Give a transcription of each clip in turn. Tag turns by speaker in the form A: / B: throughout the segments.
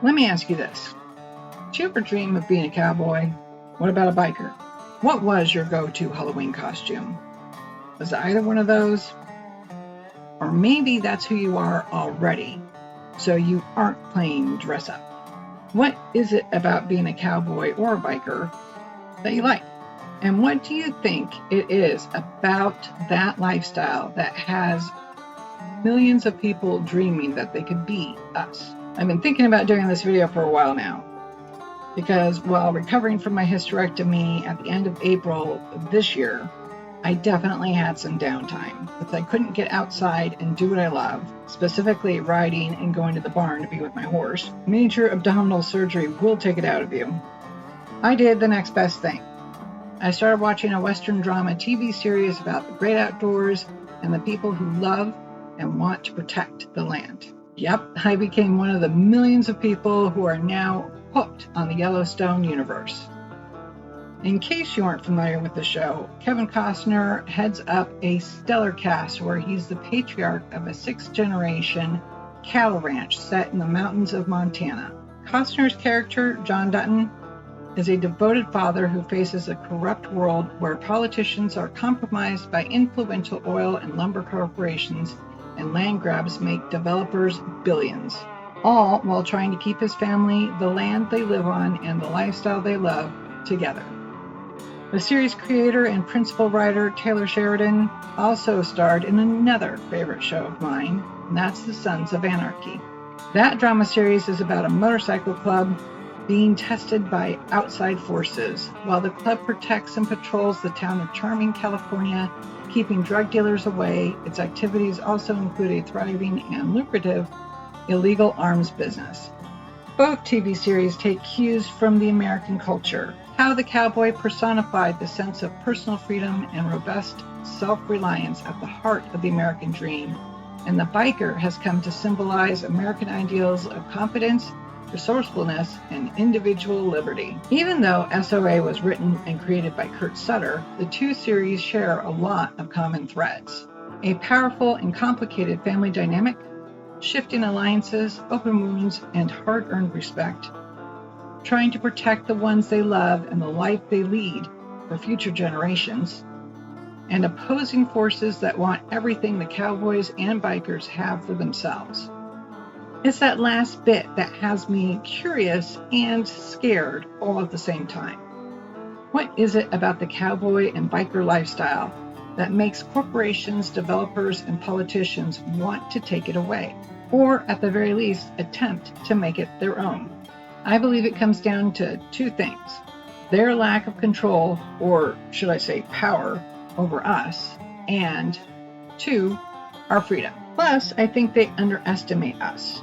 A: Let me ask you this. Did you ever dream of being a cowboy? What about a biker? What was your go-to Halloween costume? Was it either one of those? Or maybe that's who you are already, so you aren't playing dress up. What is it about being a cowboy or a biker that you like? And what do you think it is about that lifestyle that has millions of people dreaming that they could be us? I've been thinking about doing this video for a while now, because while recovering from my hysterectomy at the end of April of this year, I definitely had some downtime, because I couldn't get outside and do what I love, specifically riding and going to the barn to be with my horse. Major abdominal surgery will take it out of you. I did the next best thing. I started watching a Western drama TV series about the great outdoors and the people who love and want to protect the land. Yep, I became one of the millions of people who are now hooked on the Yellowstone universe. In case you aren't familiar with the show, Kevin Costner heads up a stellar cast where he's the patriarch of a 6th-generation cattle ranch set in the mountains of Montana. Costner's character, John Dutton, is a devoted father who faces a corrupt world where politicians are compromised by influential oil and lumber corporations, and land grabs make developers billions, all while trying to keep his family, the land they live on, and the lifestyle they love together. The series creator and principal writer Taylor Sheridan also starred in another favorite show of mine, and that's The Sons of Anarchy. That drama series is about a motorcycle club being tested by outside forces, while the club protects and patrols the town of Charming, California, keeping drug dealers away. Its activities also include a thriving and lucrative illegal arms business. Both TV series take cues from the American culture, how the cowboy personified the sense of personal freedom and robust self-reliance at the heart of the American dream, and the biker has come to symbolize American ideals of confidence, resourcefulness, and individual liberty. Even though SOA was written and created by Kurt Sutter, the two series share a lot of common threads. A powerful and complicated family dynamic, shifting alliances, open wounds, and hard-earned respect, trying to protect the ones they love and the life they lead for future generations, and opposing forces that want everything the cowboys and bikers have for themselves. It's that last bit that has me curious and scared all at the same time. What is it about the cowboy and biker lifestyle that makes corporations, developers, and politicians want to take it away, or at the very least attempt to make it their own? I believe it comes down to two things: their lack of control, or should I say power, over us, and 2, our freedom. Plus, I think they underestimate us,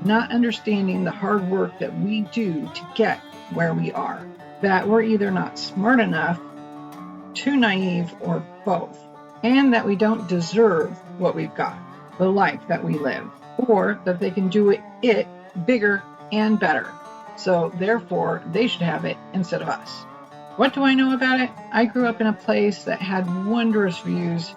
A: not understanding the hard work that we do to get where we are, that we're either not smart enough, too naive, or both, and that we don't deserve what we've got, the life that we live, or that they can do it bigger and better, so therefore they should have it instead of us. What do I know about it? I grew up in a place that had wondrous views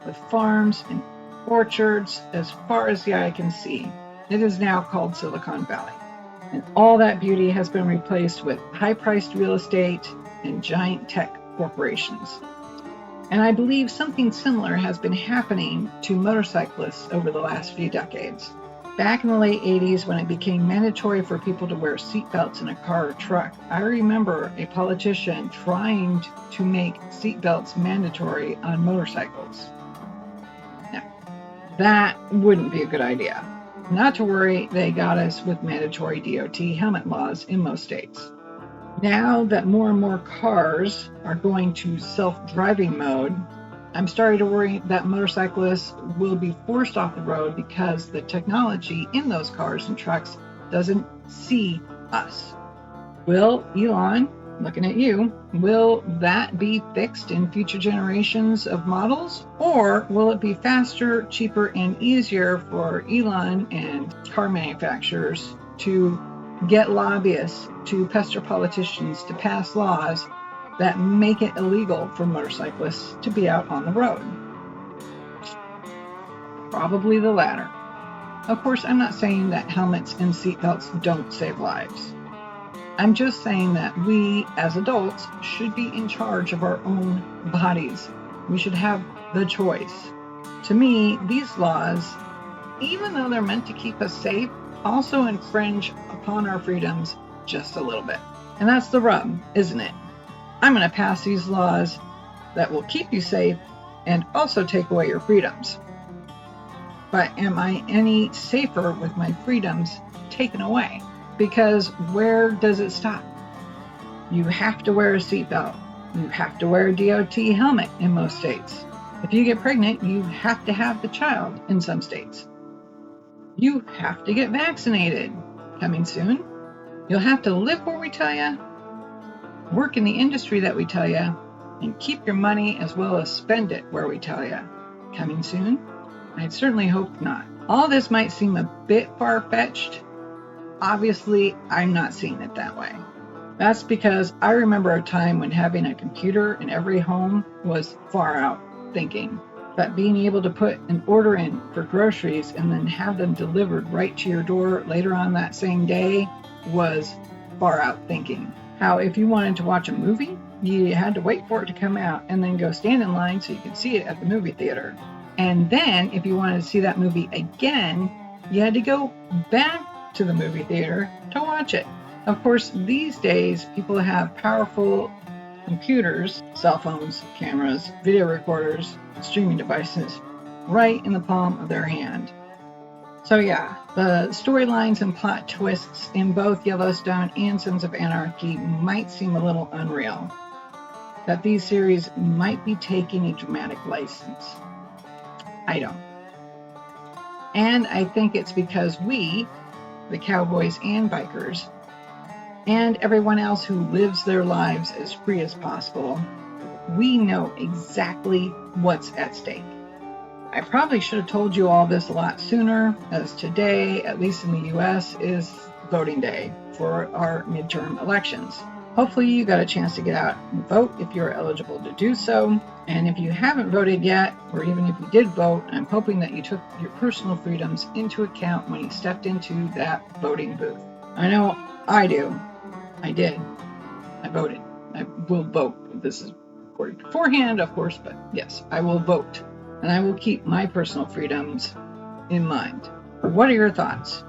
A: with farms and orchards as far as the eye can see. It is now called Silicon Valley, and all that beauty has been replaced with high-priced real estate and giant tech corporations. And I believe something similar has been happening to motorcyclists over the last few decades. Back in the late 80s, when it became mandatory for people to wear seatbelts in a car or truck, I remember a politician trying to make seatbelts mandatory on motorcycles. Now, that wouldn't be a good idea. Not to worry, they got us with mandatory DOT helmet laws in most states. Now that more and more cars are going to self-driving mode, I'm starting to worry that motorcyclists will be forced off the road because the technology in those cars and trucks doesn't see us. Will Elon, looking at you, will that be fixed in future generations of models? Or will it be faster, cheaper, and easier for Elon and car manufacturers to get lobbyists to pester politicians to pass laws that make it illegal for motorcyclists to be out on the road? Probably the latter. Of course, I'm not saying that helmets and seatbelts don't save lives. I'm just saying that we, as adults, should be in charge of our own bodies. We should have the choice. To me, these laws, even though they're meant to keep us safe, also infringe upon our freedoms just a little bit. And that's the rub, isn't it? I'm going to pass these laws that will keep you safe and also take away your freedoms. But am I any safer with my freedoms taken away? Because where does it stop? You have to wear a seatbelt. You have to wear a DOT helmet in most states. If you get pregnant, you have to have the child in some states. You have to get vaccinated. Coming soon. You'll have to live where we tell you, work in the industry that we tell you, and keep your money as well as spend it where we tell you. Coming soon? I certainly hope not. All this might seem a bit far-fetched. Obviously, I'm not seeing it that way. That's because I remember a time when having a computer in every home was far out thinking. But being able to put an order in for groceries and then have them delivered right to your door later on that same day was far out thinking. How if you wanted to watch a movie, you had to wait for it to come out and then go stand in line so you could see it at the movie theater. And then if you wanted to see that movie again, you had to go back to the movie theater to watch it. Of course, these days, people have powerful computers, cell phones, cameras, video recorders, streaming devices right in the palm of their hand. So yeah, the storylines and plot twists in both Yellowstone and Sons of Anarchy might seem a little unreal. That these series might be taking a dramatic license. I don't. And I think it's because we, the Cowboys and Bikers, and everyone else who lives their lives as free as possible, we know exactly what's at stake. I probably should have told you all this a lot sooner, as today, at least in the US, is voting day for our midterm elections. Hopefully you got a chance to get out and vote if you're eligible to do so. And if you haven't voted yet, or even if you did vote, I'm hoping that you took your personal freedoms into account when you stepped into that voting booth. I know I do. I did. I voted. I will vote. This is recorded beforehand, of course, but yes, I will vote. And I will keep my personal freedoms in mind. What are your thoughts?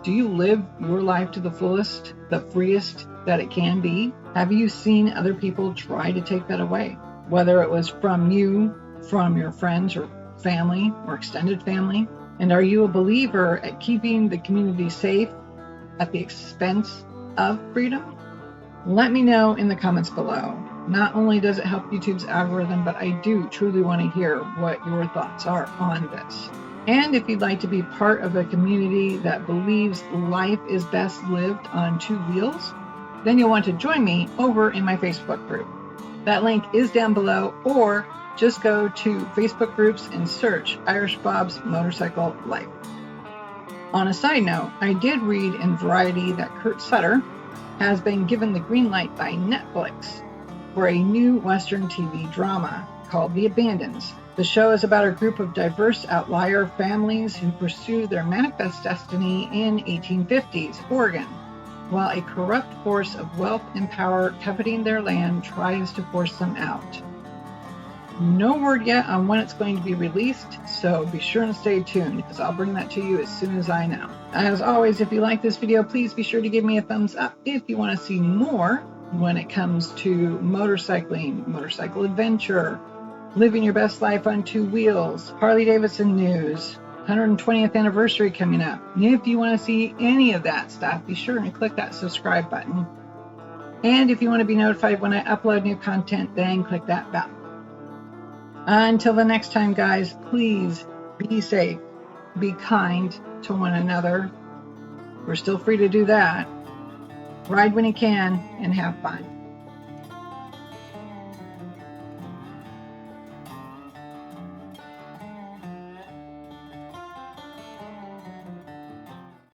A: Do you live your life to the fullest, the freest that it can be? Have you seen other people try to take that away? Whether it was from you, from your friends or family or extended family? And are you a believer at keeping the community safe at the expense of freedom? Let me know in the comments below. Not only does it help YouTube's algorithm, but I do truly want to hear what your thoughts are on this. And if you'd like to be part of a community that believes life is best lived on two wheels, then you'll want to join me over in my Facebook group. That link is down below, or just go to Facebook groups and search Irish Bob's Motorcycle Life. On a side note, I did read in Variety that Kurt Sutter has been given the green light by Netflix for a new Western TV drama called The Abandons. The show is about a group of diverse outlier families who pursue their manifest destiny in 1850s Oregon, while a corrupt force of wealth and power coveting their land tries to force them out. No word yet on when it's going to be released, so be sure and stay tuned because I'll bring that to you as soon as I know. As always, if you like this video, please be sure to give me a thumbs up if you want to see more when it comes to motorcycling, motorcycle adventure, living your best life on two wheels, Harley-Davidson news, 120th anniversary coming up. And if you want to see any of that stuff, be sure and click that subscribe button. And if you want to be notified when I upload new content, then click that bell. Until the next time, guys, please be safe, be kind to one another. We're still free to do that. Ride when you can and have fun.